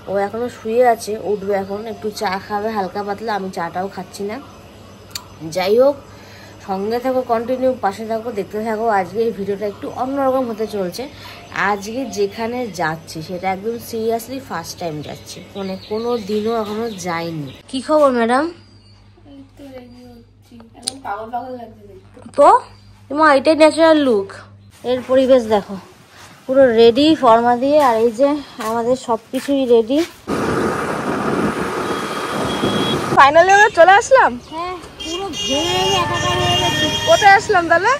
ও এখনো শুয়ে আছে, উঠবে এখন, একটু চা খাবে হালকা পাতলা, আমি চাটাও খাচ্ছি না। যাই হোক, সঙ্গে থাকো, কন্টিনিউ পাশে থাকো, দেখতে থাকো। আজকে এই ভিডিওটা একটু অন্যরকম হতে চলছে। আজকে যেখানে যাচ্ছি সেটা একদম সিরিয়াসলি ফার্স্ট টাইম যাচ্ছি, মানে কোনো দিনও এখনো যাইনি। কি খবর ম্যাডাম? তো মা, এটাই ন্যাচারাল লুক। এর পরিবেশ দেখো, পুরো রেডি ফর্মা দিয়ে, আর এই যে আমাদের সবকিছুই রেডি। ফাইনালি আমরা চলে আসলাম। হ্যাঁ, পুরো ঘেমে একাকার হয়ে গেছে। কোথায় আসলাম তাহলে?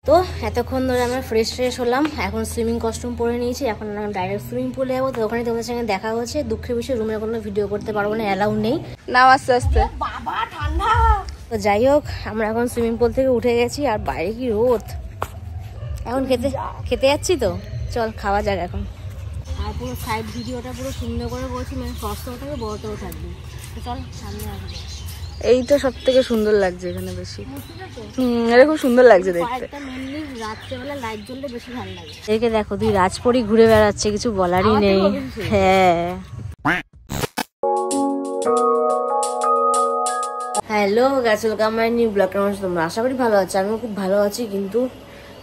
তো এতক্ষণ ধরে আমরা ফ্রেশ হলাম, এখন সুইমিং কস্টিউম পরে নিয়েছি, এখন আমরা ডাইরেক্ট সুইমিং পুলে যাবো। তো ওখানে তোমাদের সঙ্গে দেখা হচ্ছে। দুঃখের বিষয়ে রুমে কোনো ভিডিও করতে পারবো না, অ্যালাউ নেই। নাও আস্তে আস্তে। বাবা ঠান্ডা। তো যাই হোক, আমরা এখন সুইমিং পুল থেকে উঠে গেছি, আর বাইরে কি রোদ। এখন খেতে যাচ্ছি, তো চল খাওয়া যাক এখন। আর পুরো সাইড ভিডিওটা পুরো সুন্দর করে বলছি, মানে সস্তাও থাকবে, বড়টাও থাকবে। তো চল সামনে আসবে। এইটা সব থেকে সুন্দর লাগছে এখানে বেশি। এটা খুব সুন্দর লাগছে দেখতে। রাত্রেবেলা লাইট জ্বললে বেশি ভালো লাগে। দেখে দেখো, তুই রাজপরি ঘুরে বেড়াচ্ছে, কিছু বলারই নেই। হ্যাঁ, হ্যালো গাছ, ওয়েলকাম মাই নিউ ব্লগ। তোমরা আশা করি ভালো আছো, আমিও খুব ভালো আছি। কিন্তু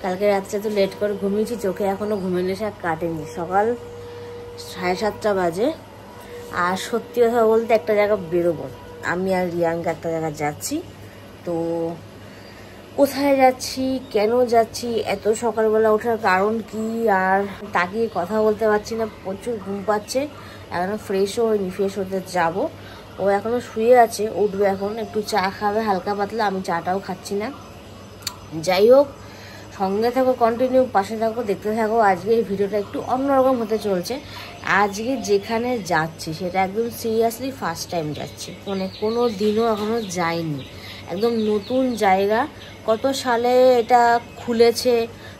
কালকে রাত্রে তো লেট করে ঘুমিয়েছি, চোখে এখনো ঘুমের নেশা কাটেনি। সকাল 7:30 বাজে। আর সত্যি কথা বলতে একটা জায়গা বেরোবো, আমি আর রিয়াঙ্কা একটা জায়গায় যাচ্ছি। তো কোথায় যাচ্ছি, কেন যাচ্ছি, এত সকালবেলা ওঠার কারণ কি, আর তাকিয়ে কথা বলতে পারছি না, প্রচুর ঘুম পাচ্ছে। এখনো ফ্রেশও হয়নি, ফ্রেশ হতে যাব। ও এখনো শুয়ে আছে, উঠবে এখন, একটু চা খাবে হালকা পাতলা, আমি চাটাও খাচ্ছি না। যাই হোক, সঙ্গে থাকো, কন্টিনিউ পাশে থাকো, দেখতে থাকো। আজকে এই ভিডিওটা একটু অন্যরকম হতে চলছে। আজকে যেখানে যাচ্ছি সেটা একদম সিরিয়াসলি ফার্স্ট টাইম যাচ্ছি, মানে কোনো দিনও এখনো যাইনি। একদম নতুন জায়গা। কত সালে এটা খুলেছে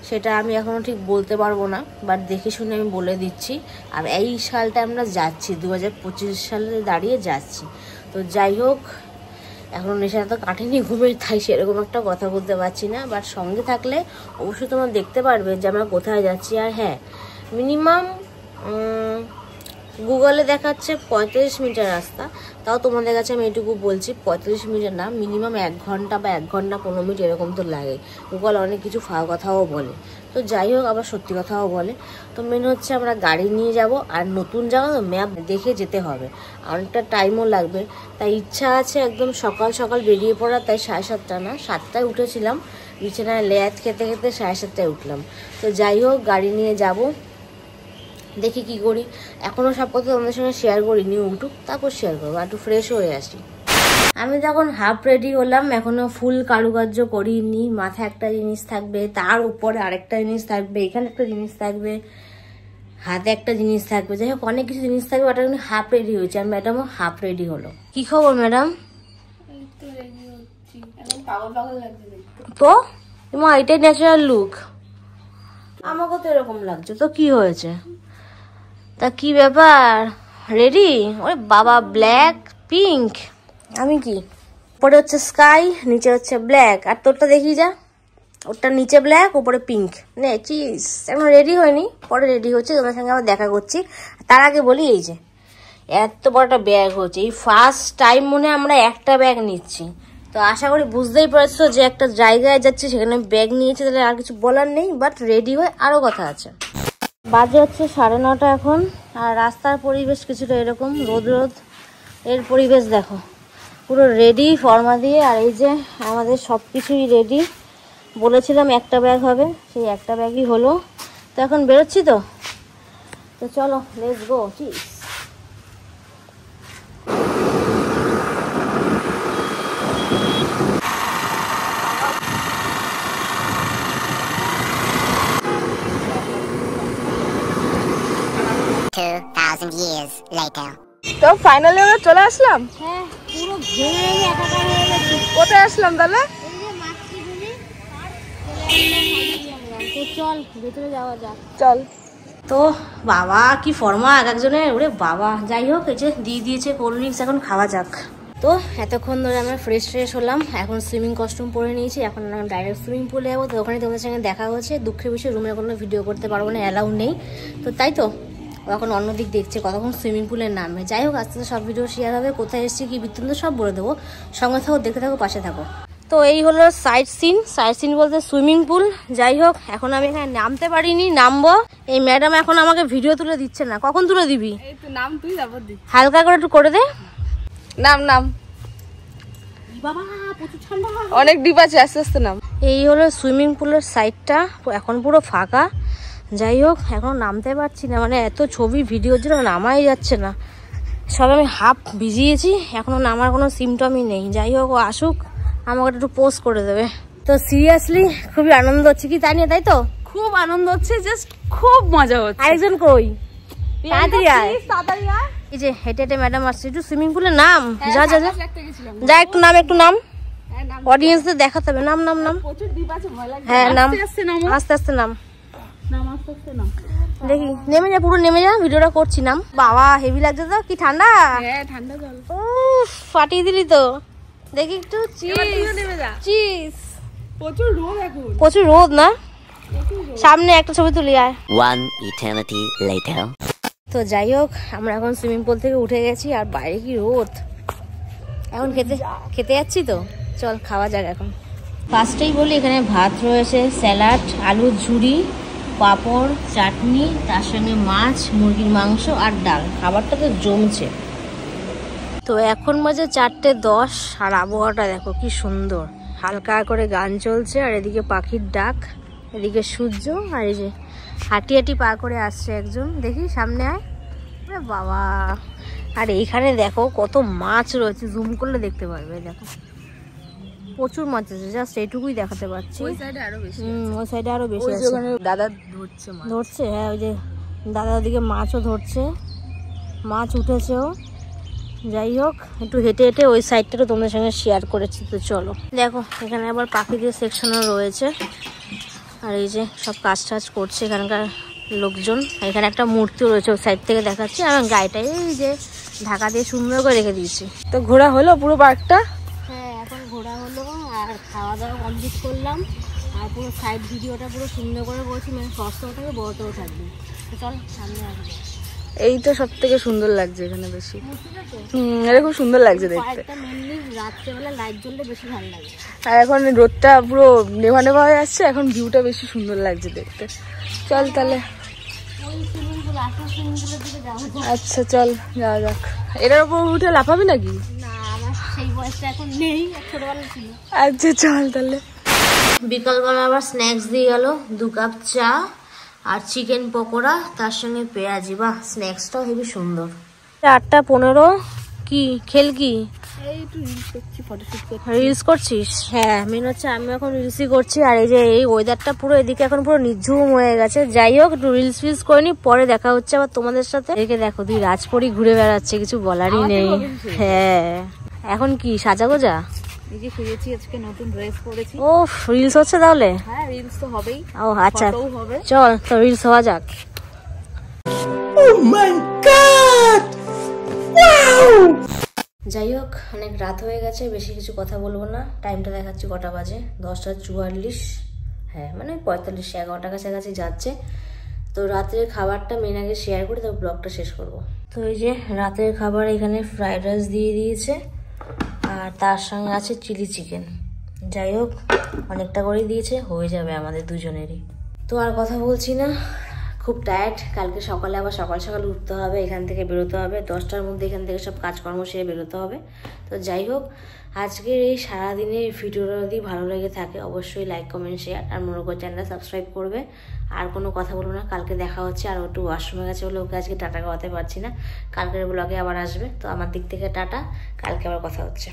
সেটা আমি এখনও ঠিক বলতে পারবো না, বাট দেখে শুনে আমি বলে দিচ্ছি। আর এই সালটা আমরা যাচ্ছি 2025 সালে দাঁড়িয়ে যাচ্ছি। তো যাই হোক, এখন নেশা তো কাটেনি ঘুমের, তাই সেরকম একটা কথা বলতে পারছি না। বাট সঙ্গে থাকলে অবশ্যই তোমরা দেখতে পারবে যে আমরা কোথায় যাচ্ছি। আর হ্যাঁ, মিনিমাম গুগলে দেখাচ্ছে 35 মিনিটের রাস্তা, তাও তোমাদের কাছে আমি এটুকু বলছি 35 মিনিট না, মিনিমাম 1 ঘন্টা বা 1 ঘন্টা 15 মিনিট এরকম তো লাগে। গুগল অনেক কিছু ফাও কথাও বলে, তো যাই হোক, আবার সত্যি কথাও বলে। তো মেন হচ্ছে আমরা গাড়ি নিয়ে যাব, আর নতুন জায়গা তো ম্যাপ দেখে যেতে হবে, অনেকটা টাইমও লাগবে। তাই ইচ্ছা আছে একদম সকাল সকাল বেরিয়ে পড়ার। তাই 7:30 না, 7টায় উঠেছিলাম, বিছানায় লেয়াত খেতে খেতে 7:30টায় উঠলাম। তো যাই হোক, গাড়ি নিয়ে যাব, দেখি কি করি। এখনও সব কথা তোমাদের সঙ্গে শেয়ার করিনি, উঠুক তারপর শেয়ার করবো। একটু ফ্রেশ হয়ে আসি। আমি তখন হাফ রেডি হলাম, এখনো ফুল কারুকার্য করিনি। মাথায় একটা জিনিস থাকবে, তার উপরে আরেকটা জিনিস থাকবে, এখানে একটা জিনিস থাকবে, হাতে একটা জিনিস থাকবে, যাই হোক অনেক কিছু জিনিস থাকবে। ওটা কিন্তু হাফ রেডি হয়েছে, আর ম্যাডামও হাফ রেডি হলো। কি খবর ম্যাডাম? তো মা, এটাই ন্যাচারাল লুক। আমাকে তো এরকম লাগছে, তো কি হয়েছে? তা কি ব্যাপার, রেডি? ওরে বাবা, ব্ল্যাক পিঙ্ক। আমি কি উপরে হচ্ছে স্কাই, নিচে হচ্ছে ব্ল্যাক। আর তোরটা দেখি যা, ওরটা নিচে ব্ল্যাক, উপরে পিঙ্ক। নে চিজ, এখন রেডি হয়নি, পরে রেডি হচ্ছে, তোমার সঙ্গে আবার দেখা করছি। তার আগে বলি, এই যে এত বড় একটা ব্যাগ হচ্ছে, এই ফার্স্ট টাইম মনে আমরা একটা ব্যাগ নিচ্ছি। তো আশা করি বুঝতেই পারছো যে একটা জায়গায় যাচ্ছি, সেখানে ব্যাগ নিয়েছি, তাহলে আর কিছু বলার নেই। বাট রেডি হয়ে আরও কথা আছে। বাজে হচ্ছে 9:30 এখন, আর রাস্তার পরিবেশ কিছুটা এরকম, রোদ রোদ। এর পরিবেশ দেখো, পুরো রেডি ফর্মা দিয়ে, আর এই যে আমাদের সব কিছুই রেডি। বলেছিলাম একটা ব্যাগ হবে, সেই একটা ব্যাগই হলো। তো এখন বেরোচ্ছি, তো চলো let's go. Cheese. 2000 years later. তো ফাইনালি আমরা চলে আসলাম। হ্যাঁ, পুরো ঘেমে একাকার হয়ে গেছে। কোথায় আসলাম তাহলে? এই যে মাতৃভূমি পার্ক। তো চল ভেতরে যাওয়া যাক। চল। তো বাবা কি ফর্মা এক একজনের, ওরে বাবা। যাই হোক, এই যে দিয়ে দিয়েছে কোল্ড ড্রিঙ্কস, এখন খাওয়া যাক। তো এতক্ষণ ধরে আমরা ফ্রেশ হলাম, এখন সুইমিং কস্টিউম পরে নিয়েছি, এখন আমরা ডাইরেক্ট সুইমিং পুলে যাবো। তো ওখানে তোমাদের সঙ্গে দেখা হচ্ছে। দুঃখের বিষয়ে রুমে কোনো ভিডিও করতে পারবো না, অ্যালাউ নেই। তো তাই তো ও এখন অন্যদিক দেখছে, কতক্ষণ সুইমিং পুলে নামবে। যাই হোক, আস্তে আস্তে সব ভিডিও শেয়ার হবে, কোথায় এসেছি কি বৃত্তান্ত সব বলে দেবো। সঙ্গে থাকো, দেখতে থাকো, পাশে থাকো। তো এই হলো সাইড সিন বলতে সুইমিং পুল। যাই হোক, এখন আমি এখানে নামতে পারিনি, নামবো। এই ম্যাডাম এখন আমাকে ভিডিও তুলে দিচ্ছে না। কখন তুলে দিবি? এই তো নাম, তুই তারপর দি। হালকা করে একটু করে দে। নাম বাবা প্রচুর ঠান্ডা, অনেক ডিপ আছে, আস্তে আস্তে নাম। এই হলো সুইমিং পুলের সাইডটা, এখন পুরো ফাঁকা। যাই হোক, এখন নামতে পারছি না, মানে এত ছবি ভিডিওর জন্য নামাই যাচ্ছে না। সব আমি হাফ ভিজিয়েছি, এখনো নামার কোনো সিমটমই নেই। যাই হোক, ও আসুক, আমাকে একটু পোস্ট করে দেবে। তো সিরিয়াসলি খুবই আনন্দ হচ্ছে কি তাই নিয়ে, তাই তো? খুব আনন্দ হচ্ছে, জাস্ট খুব মজা হচ্ছে। আরেকজন কই? তাড়াতাড়ি আয়। তাড়াতাড়ি আয়। এই যে হেঁটে হেঁটে ম্যাডাম আসছে, একটু সুইমিং পুলে নাম। যা যা যা যা, একটু নাম, একটু নাম, অডিয়েন্সদের দেখাতে হবে। নাম নাম নাম। প্রচুর ডিপ আছে, ভয় লাগে। হ্যাঁ নাম, আস্তে আস্তে আস্তে নাম। আস্তে আস্তে নাম। দেখি নেমে যা, পুরো নেমে যা, ভিডিওটা করছি। নাম। বাবা হেভি লাগছে তো, কি ঠান্ডা। হ্যাঁ ঠান্ডা জল। ফাটিয়ে দিলি তো। দেখি একটু নেমে যা। চিজ। প্রচুর রোদ এখন। প্রচুর রোদ না? সামনে একটা ছবি তুলি আয়। One eternity later. তো যাই হোক, আমরা এখন সুইমিং পুল থেকে উঠে গেছি, আর বাইরে কি রোদ। এখন খেতে যাচ্ছি তো, চল খাওয়া যাক। এখন ফার্স্টেই বলি, এখানে ভাত রয়েছে, স্যালাড, আলুর ঝুড়ি, পাঁপড়, চাটনি, তার সঙ্গে মাছ, মুরগির মাংস আর ডাল। খাবারটা তো জমছে। তো এখন বাজে 4:10, আর আবহাওয়াটা দেখো কি সুন্দর, হালকা করে গান চলছে, আর এদিকে পাখির ডাক, এদিকে সূর্য, আর এই যে হাঁটি হাঁটি পা করে আসছে একজন। দেখি সামনে আয়। বাবা, আর এইখানে দেখো কত মাছ রয়েছে, জুম করলে দেখতে পারবে। দেখো প্রচুর মাছ আছে, জাস্ট এইটুকুই দেখাতে পারছি। ওই সাইডে আরো বেশি। ওই সাইডে আরো বেশি ওই যে আছে। ওখানে দাদা ধরছে মাছ। ধরছে, হ্যাঁ ওই যে দাদা ওদিকে মাছও ধরছে, মাছ উঠেছেও। যাই হোক, একটু হেঁটে হেঁটে ওই সাইডটা তোমাদের সঙ্গে শেয়ার করেছি। তো চলো, দেখো এখানে আবার পাখিদের সেকশনও রয়েছে, আর এই যে সব কাজ টাজ করছে এখানকার লোকজন। এখানে একটা মূর্তিও রয়েছে, ওই সাইড থেকে দেখাচ্ছি। আমার গাড়িটা এই যে ঢাকা দিয়ে সুন্দর করে রেখে দিয়েছি। তো ঘোরা হলো পুরো পার্কটা? হ্যাঁ, এখন ঘোরা হলো, আর খাওয়া দাওয়া কমপ্লিট করলাম, আর পুরো সাইড ভিডিওটা পুরো সুন্দর করে করেছি, মানে সস্তাও থাকবে, বড়তেও থাকবে। তো চল সামনে আসবে। এইটা সব থেকে সুন্দর লাগছে এখানে বেশি। এটা খুব সুন্দর লাগছে দেখতে। পার্কটা মেনলি রাত্রেবেলা লাইট জ্বললে বেশি ভালো লাগে। আর এখন রোদটা পুরো নেভা নেভা হয়ে যাচ্ছে, এখন ভিউটা বেশি সুন্দর লাগছে দেখতে। চল তাহলে। ওই সুইমিং পুল, আসল সুইমিং পুলের দিকে যাবো। আচ্ছা চল যাওয়া যাক। এটার উপর উঠে লাফাবি নাকি? না, আমার সেই বয়সটা এখন নেই, ছোটবেলা ছিল। আচ্ছা চল তাহলে। বিকালবেলা আবার স্ন্যাক্স দিয়ে গেল, 2 কাপ চা আর চিকেন পকোড়া, তার সঙ্গে পেঁয়াজি। বাহ, স্ন্যাক্সটাও হেবি সুন্দর। 8:15। কি খেল? কি রিলস করছিস? হ্যাঁ, মেন হচ্ছে আমি এখন রিলসই করছি। আর এই যে এই ওয়েদারটা পুরো এদিকে এখন পুরো নিঝুম হয়ে গেছে। যাই হোক, একটু রিলস ফিলস করে নি, পরে দেখা হচ্ছে আবার তোমাদের সাথে। এদিকে দেখো, তুই রাজপরি ঘুরে বেড়াচ্ছে, কিছু বলারই নেই। হ্যাঁ, এখন কি সাজাগোজা? এই যে সেজেছি, আজকে নতুন ড্রেস পরেছি। ও, রিলস হচ্ছে তাহলে? হ্যাঁ, রিলস তো হবেই। ও আচ্ছা, ফটোও হবে। চল তো রিলস হওয়া যাক। যাই হোক, অনেক রাত হয়ে গেছে, বেশি কিছু কথা বলবো না। টাইমটা দেখাচ্ছি কটা বাজে, 10:44। হ্যাঁ, মানে 45, 11টার কাছাকাছি যাচ্ছে। তো রাতের খাবারটা মেন আগে শেয়ার করে তারপর ব্লগটা শেষ করব। তো এই যে রাতের খাবার, এখানে ফ্রাইড রাইস দিয়ে দিয়েছে, আর তার সঙ্গে আছে চিলি চিকেন। যাই হোক, অনেকটা করেই দিয়েছে, হয়ে যাবে আমাদের দুজনেরই। তো আর কথা বলছি না, খুব টায়ার্ড। কালকে সকালে আবার সকাল সকাল উঠতে হবে, এখান থেকে বেরোতে হবে 10টার মধ্যে, এখান থেকে সব কাজকর্ম সেরে বেরোতে হবে। তো যাই হোক, আজকের এই সারাদিনের ভিডিওটা যদি ভালো লেগে থাকে অবশ্যই লাইক, কমেন্ট, শেয়ার, আর মনে করে চ্যানেলটা সাবস্ক্রাইব করবে। আর কোনো কথা বলবো না, কালকে দেখা হচ্ছে। আর একটু ওয়াশরুমে গেছে বলে ওকে আজকে টাটা খাওয়াতে পারছি না, কালকের ব্লগে আবার আসবে। তো আমার দিক থেকে টাটা, কালকে আবার কথা হচ্ছে।